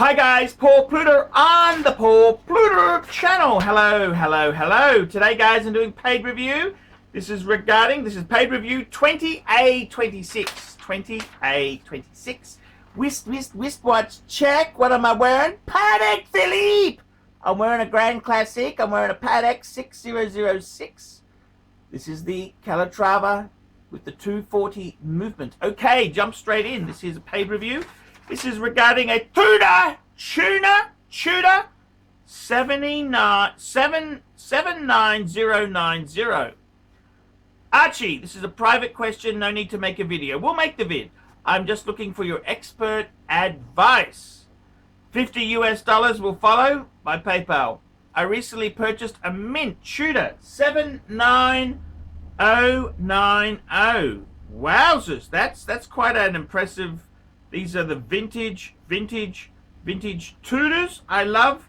Hi guys, Paul Pluta on the Paul Pluta channel. Hello. Today guys, I'm doing paid review. This is paid review 20A26. 20A26. Wristwatch check. What am I wearing? Patek Philippe. I'm wearing a Grand Classic. I'm wearing a Patek 6006. This is the Calatrava with the 240 movement. Okay, jump straight in. This is a paid review. This is regarding a Tudor 79090. Archie, this is a private question. No need to make a video. We'll make the vid. I'm just looking for your expert advice. $50 will follow by PayPal. I recently purchased a mint Tudor 79090. Wowzers, that's quite an impressive. These are the vintage Tudors. I love.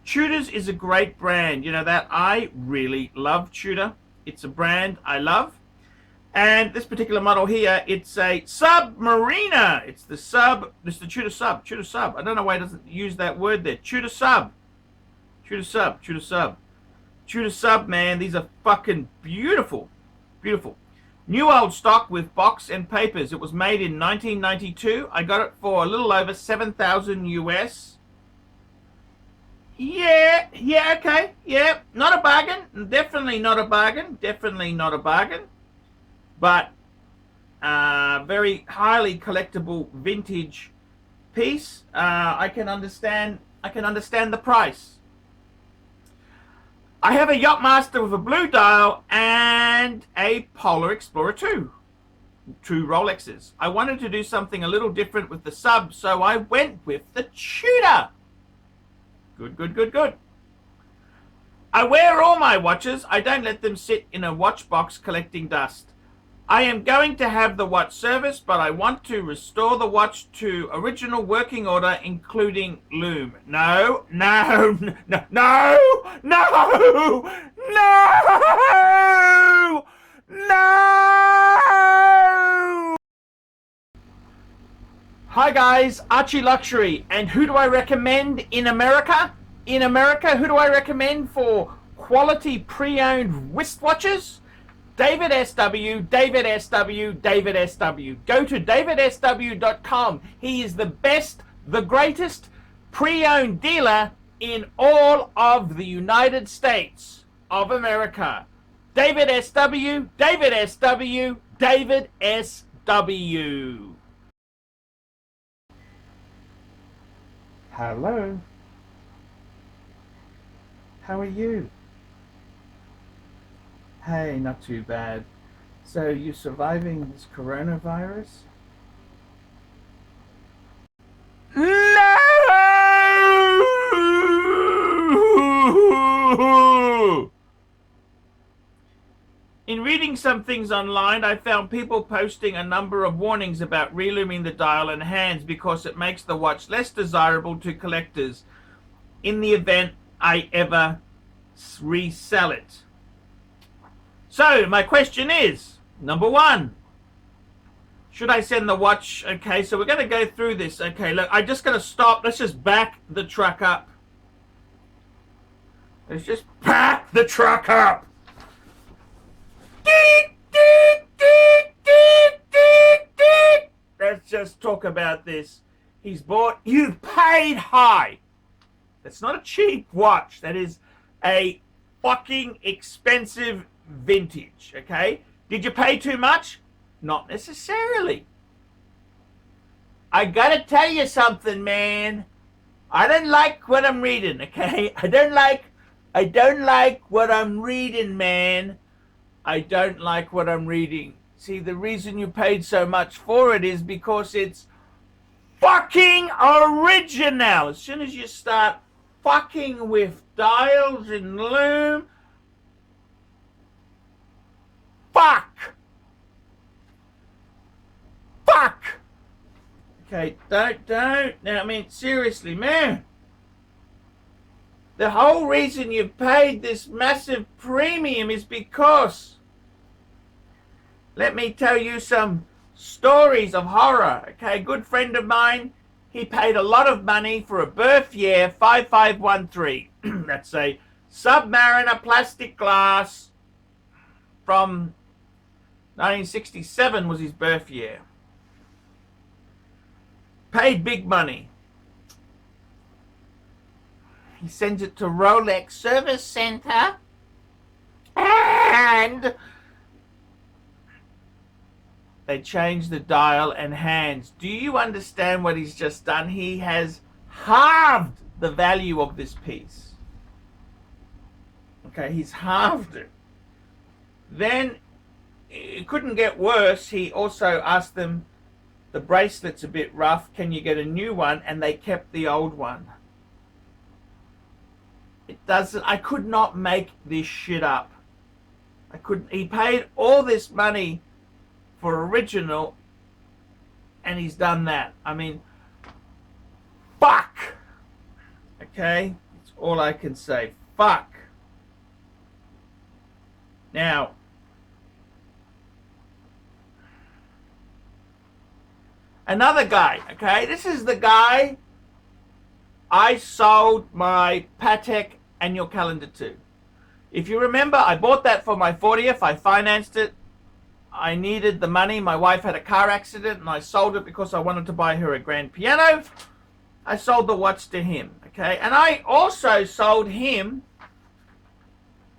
Tudors is a great brand. You know that? I really love Tudor. It's a brand I love. And this particular model here, it's a Submariner. It's the Tudor Sub. I don't know why it doesn't use that word there. Tudor Sub, man. These are fucking beautiful. New old stock with box and papers. It was made in 1992. I got it for a little over 7,000 US. Yeah, okay. Yeah, not a bargain. Definitely not a bargain. But very highly collectible vintage piece. I can understand the price. I have a Yachtmaster with a blue dial and a Polar Explorer 2. Two Rolexes. I wanted to do something a little different with the sub, so I went with the Tudor. Good. I wear all my watches. I don't let them sit in a watch box collecting dust. I am going to have the watch service, but I want to restore the watch to original working order, including lume. No. Hi guys, ArchieLuxury, and who do I recommend in America? Who do I recommend for quality pre-owned wristwatches? David SW. Go to davidsw.com. He is the best, the greatest pre-owned dealer in all of the United States of America. David SW. Hello. How are you? Hey, not too bad. So, you surviving this coronavirus? No! In reading some things online, I found people posting a number of warnings about reluming the dial and hands because it makes the watch less desirable to collectors in the event I ever resell it. So, my question is, number one, should I send the watch? Okay, so we're going to go through this. Okay, look, I'm just going to stop. Let's just back the truck up. Let's just talk about this. You've paid high. That's not a cheap watch. That is a fucking expensive vintage, okay? Did you pay too much? Not necessarily. I gotta tell you something, man. I don't like what I'm reading, okay? I don't like what I'm reading, man. I don't like what I'm reading. See, the reason you paid so much for it is because it's fucking original. As soon as you start fucking with dials and lume, Fuck! Okay, don't. Now, I mean, seriously, man. The whole reason you paid this massive premium is because, let me tell you some stories of horror. Okay, a good friend of mine, he paid a lot of money for a birth year 5513. That's a Submariner plastic glass from 1967 was his birth year. Paid big money. He sends it to Rolex Service Center, and they change the dial and hands. Do you understand what he's just done? He has halved the value of this piece. Okay, he's halved it. Then it couldn't get worse. He also asked them, the bracelet's a bit rough, can you get a new one? And they kept the old one. It doesn't, I could not make this shit up. I couldn't. He paid all this money for original, and he's done that. I mean, fuck. Okay, that's all I can say. Fuck. Now, another guy. Okay, this is the guy I sold my Patek annual calendar to. If you remember, I bought that for my 40th. I financed it. I needed the money. My wife had a car accident, and I sold it because I wanted to buy her a grand piano. I sold the watch to him, okay? And I also sold him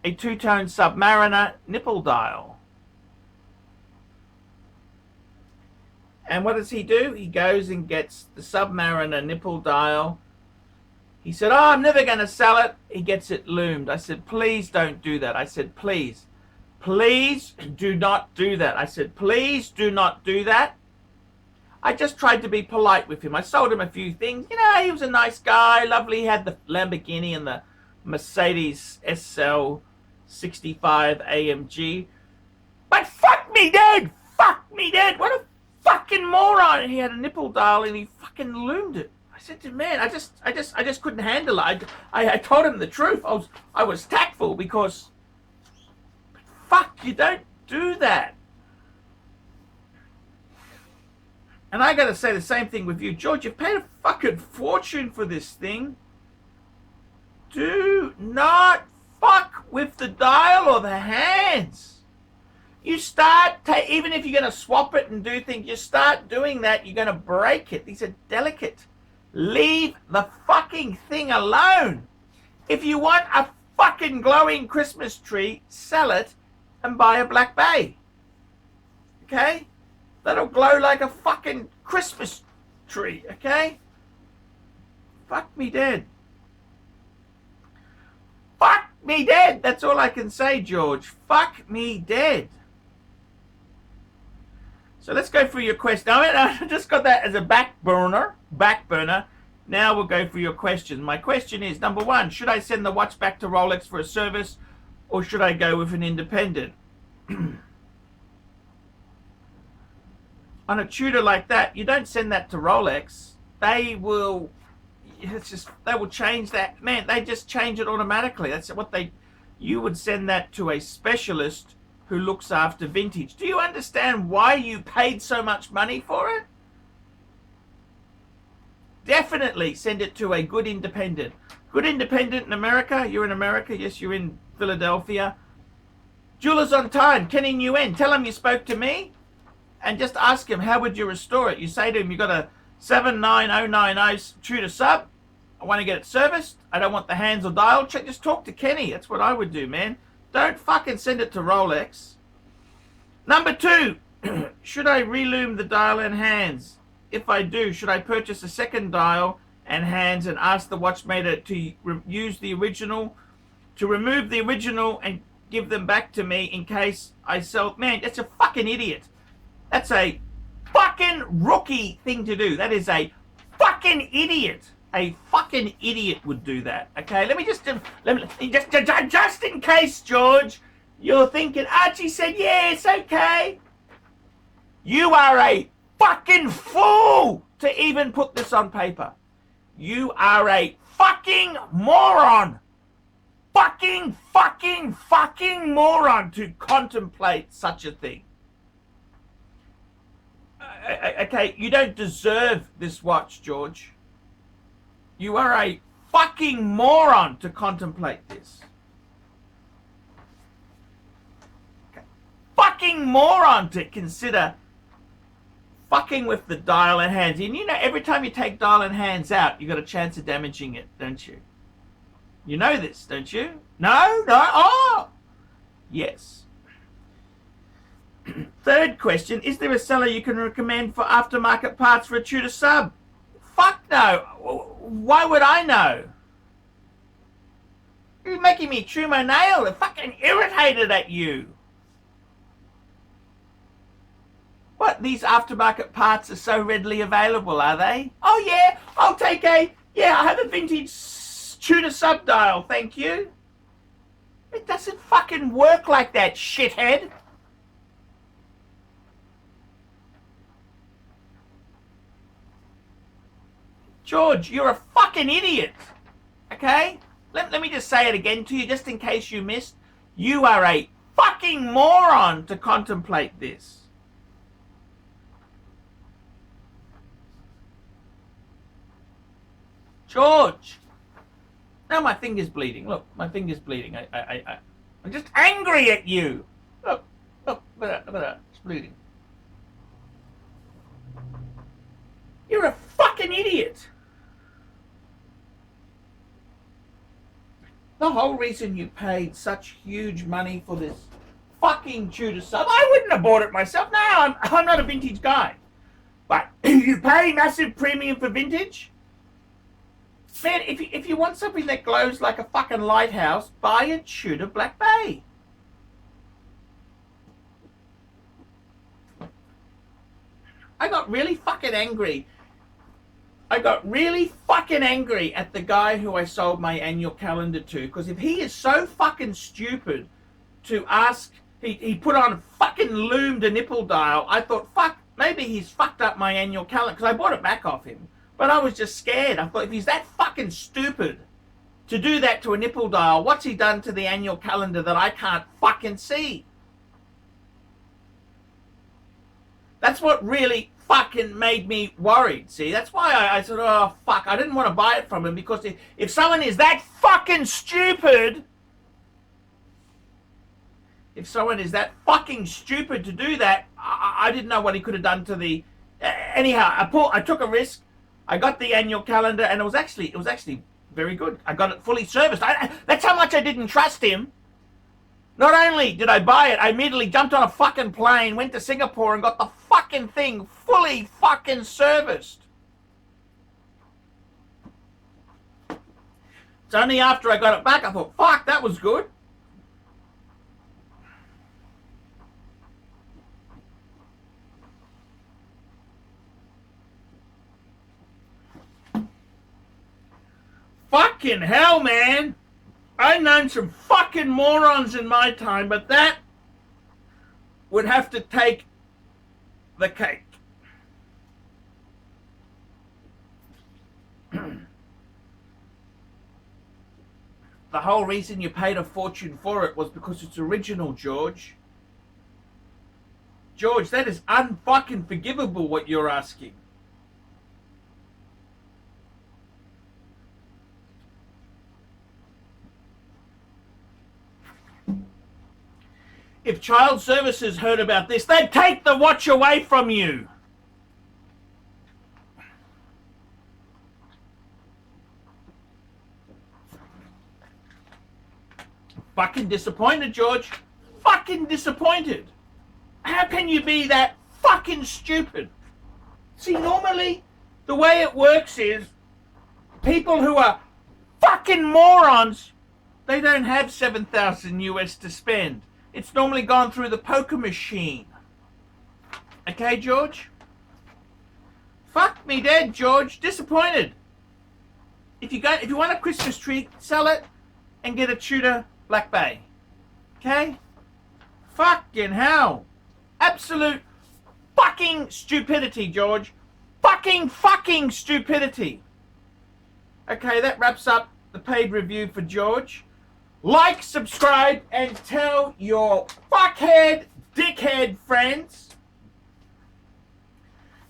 a two-tone Submariner nipple dial. And what does he do? He goes and gets the Submariner nipple dial. He said, oh, I'm never going to sell it. He gets it loomed. I said, please don't do that. I said, please do not do that. I said, please do not do that. I just tried to be polite with him. I sold him a few things. You know, he was a nice guy, lovely. He had the Lamborghini and the Mercedes SL 65 AMG. But fuck me dead. Fuck me dead. What a fucking moron. And he had a nipple dial and he fucking loomed it. I said to him, man, I just couldn't handle it. I told him the truth. I was tactful because, fuck, you don't do that. And I got to say the same thing with you, George. You've paid a fucking fortune for this thing. Do not fuck with the dial or the hands. You start, even if you're going to swap it and do things, you start doing that, you're going to break it. These are delicate. Leave the fucking thing alone. If you want a fucking glowing Christmas tree, sell it and buy a Black Bay. Okay? That'll glow like a fucking Christmas tree, okay? Fuck me dead. Fuck me dead. That's all I can say, George. Fuck me dead. So let's go through your question. I just got that as a back burner. Now we'll go through your question. My question is, number one, should I send the watch back to Rolex for a service, or should I go with an independent? On a Tudor like that, you don't send that to Rolex. They will change that. Man, they just change it automatically. That's what you would send that to a specialist who looks after vintage. Do you understand why you paid so much money for it? Definitely send it to a good independent. Good independent in America. You're in America. Yes, you're in Philadelphia. Jewelers on Time, Kenny Nguyen. Tell him you spoke to me and just ask him, how would you restore it? You say to him, you got a 79090 Tudor sub. I want to get it serviced. I don't want the hands or dial. Just talk to Kenny. That's what I would do, man. Don't fucking send it to Rolex. Number two, should I relume the dial and hands? If I do, should I purchase a second dial and hands and ask the watchmaker to use the original, to remove the original and give them back to me in case I sell? Man, that's a fucking idiot. That's a fucking rookie thing to do. That is a fucking idiot. A fucking idiot would do that. Okay, let me just in case, George, you're thinking, Archie said, yeah, it's okay. You are a fucking fool to even put this on paper. You are a fucking moron. Fucking moron to contemplate such a thing. Okay, you don't deserve this watch, George. You are a fucking moron to contemplate this. Okay. Fucking moron to consider fucking with the dial and hands. And you know, every time you take dial and hands out, you got a chance of damaging it, don't you? You know this, don't you? No? Oh! Yes. Third question, is there a seller you can recommend for aftermarket parts for a Tudor sub? Fuck no. Why would I know? You're making me chew my nail. I'm fucking irritated at you. What, these aftermarket parts are so readily available, are they? Oh yeah, I'll take I have a vintage Tudor sub dial, thank you. It doesn't fucking work like that, shithead. George, you're a fucking idiot. Okay? Let me just say it again to you, just in case you missed. You are a fucking moron to contemplate this. George. Now my finger's bleeding. Look, my finger's bleeding. I'm just angry at you. Look, it's bleeding. You're a fucking idiot. The whole reason you paid such huge money for this fucking Tudor sub, I wouldn't have bought it myself. No, I'm not a vintage guy. But you pay massive premium for vintage? Man, if you want something that glows like a fucking lighthouse, buy a Tudor Black Bay. I got really fucking angry. I got really fucking angry at the guy who I sold my annual calendar to, because if he is so fucking stupid to ask, he put on fucking loomed a nipple dial, I thought, fuck, maybe he's fucked up my annual calendar, because I bought it back off him. But I was just scared. I thought, if he's that fucking stupid to do that to a nipple dial, what's he done to the annual calendar that I can't fucking see? That's what really fucking made me worried, see? That's why I said, oh, fuck, I didn't want to buy it from him, because if someone is that fucking stupid, if someone is that fucking stupid to do that, I didn't know what he could have done to the... Anyhow, I took a risk. I got the annual calendar, and it was actually very good. I got it fully serviced. That's how much I didn't trust him. Not only did I buy it, I immediately jumped on a fucking plane, went to Singapore, and got the fucking thing fully fucking serviced. It's only after I got it back I thought, fuck, that was good. Fucking hell, man. I've known some fucking morons in my time, but that would have to take the cake. The whole reason you paid a fortune for it was because it's original, George. George, that is unfucking forgivable what you're asking. If child services heard about this, they'd take the watch away from you. Fucking disappointed, George. Fucking disappointed. How can you be that fucking stupid? See, normally, the way it works is, people who are fucking morons, they don't have 7,000 US to spend. It's normally gone through the poker machine. Okay, George? Fuck me dead, George. Disappointed. If you want a Christmas tree, sell it and get a Tudor Black Bay. Okay? Fucking hell. Absolute fucking stupidity, George. Fucking stupidity. Okay, that wraps up the paid review for George. Like, subscribe, and tell your fuckhead, dickhead friends.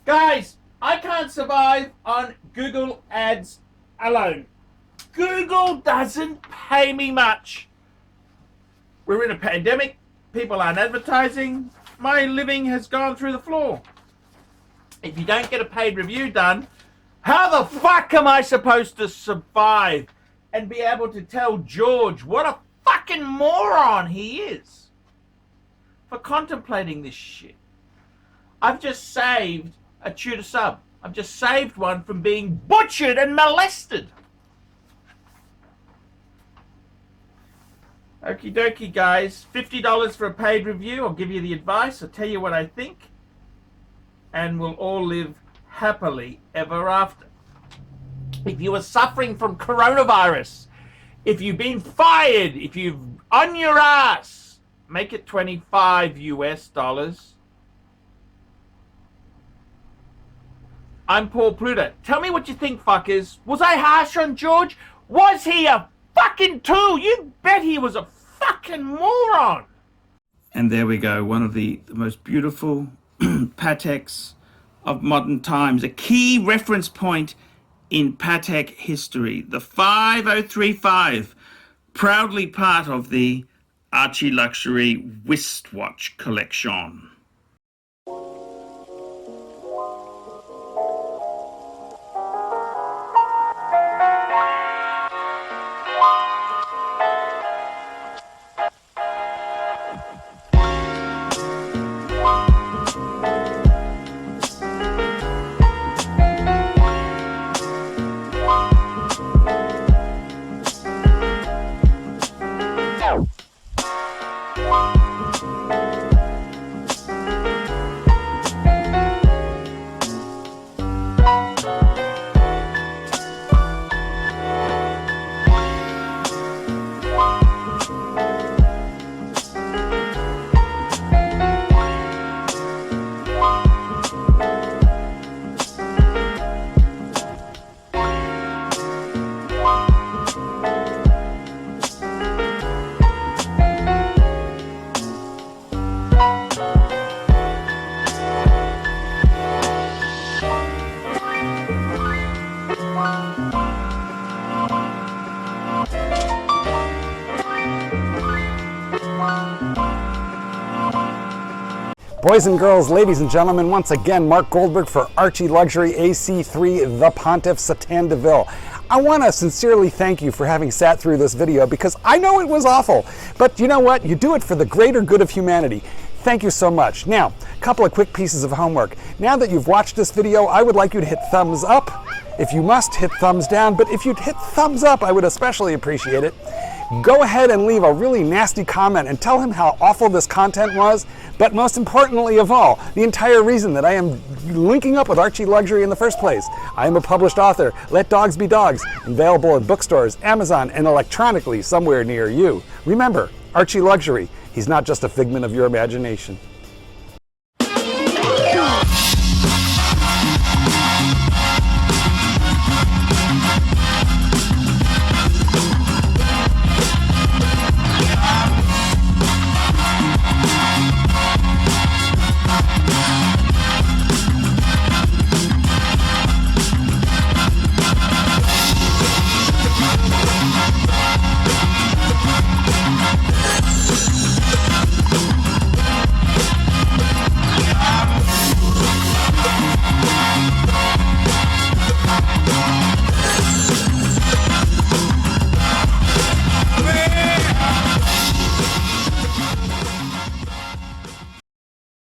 Guys, I can't survive on Google ads alone. Google doesn't pay me much. We're in a pandemic. People aren't advertising. My living has gone through the floor. If you don't get a paid review done, how the fuck am I supposed to survive and be able to tell George what a fucking moron he is for contemplating this shit? I've just saved a Tudor sub. I've just saved one from being butchered and molested. Okie dokie, guys. $50 for a paid review. I'll give you the advice. I'll tell you what I think. And we'll all live happily ever after. If you are suffering from coronavirus, if you've been fired, if you've on your ass, make it $25 US. I'm Paul Pluta. Tell me what you think, fuckers. Was I harsh on George? Was he a fucking tool? You bet he was a fucking moron. And there we go. One of the most beautiful Pateks of modern times. A key reference point in Patek history. The 5035. Proudly part of the ArchieLuxury wristwatch collection. Boys and girls, ladies and gentlemen, once again, Mark Goldberg for ArchieLuxury AC3, the Pontiff Satan de Ville. I want to sincerely thank you for having sat through this video because I know it was awful, but you know what? You do it for the greater good of humanity. Thank you so much. Now, a couple of quick pieces of homework. Now that you've watched this video, I would like you to hit thumbs up. If you must, hit thumbs down, but if you'd hit thumbs up, I would especially appreciate it. Go ahead and leave a really nasty comment and tell him how awful this content was, but most importantly of all, the entire reason that I am linking up with ArchieLuxury in the first place. I am a published author. Let dogs be dogs. Available in bookstores, Amazon, and electronically somewhere near you. Remember, ArchieLuxury. He's not just a figment of your imagination.